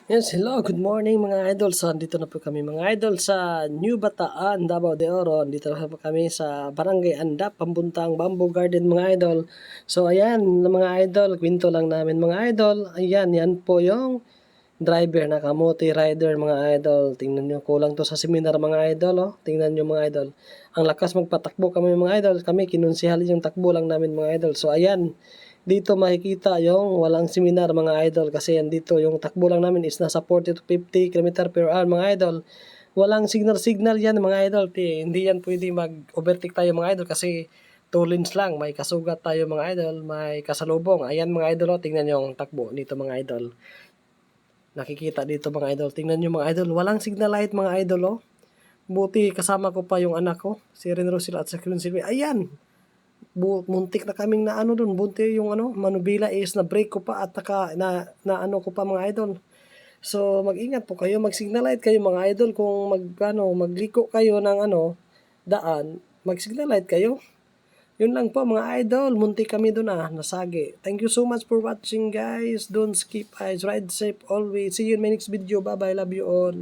Yes, hello, good morning mga idol. So, andito na po kami mga idol sa New Bataan, Davao de Oro. Andito na po kami sa Barangay Andap, Pambuntang Bamboo Garden mga idol. So, ayan mga idol, kwento lang namin mga idol. Ayan, yan po yung driver na kamote rider mga idol. Tingnan nyo, kulang to sa seminar mga idol. Oh. Tingnan nyo mga idol. Ang lakas magpatakbo kami mga idol. Kami kinunsihal yung takbo lang namin mga idol. So, ayan. Dito makikita yung walang seminar mga idol kasi andito yung takbo lang namin is nasa 40 to 50 km per hour mga idol. Walang signal yan mga idol. Hindi yan pwede mag-overtake tayo mga idol kasi 2 lanes lang. May kasugat tayo mga idol. May kasalubong. Ayan mga idol. Oh, tingnan yung takbo dito mga idol. Nakikita dito mga idol. Tingnan nyo mga idol. Walang signal light mga idol. Oh. Buti kasama ko pa yung anak ko. Si Ren Rosil at sa Queen Silvia. Ayan muntik na kaming na ano doon, bunti yung ano, manubila is na break ko pa at na ano ko pa mga idol. So mag-ingat po kayo, mag-signal light kayo mga idol kung magliko kayo ng daan, mag-signal light kayo. Yun lang po mga idol, muntik kami doon nasagi. Thank you so much for watching guys. Don't skip eyes, ride safe always. See you in my next video. Bye bye, love you all.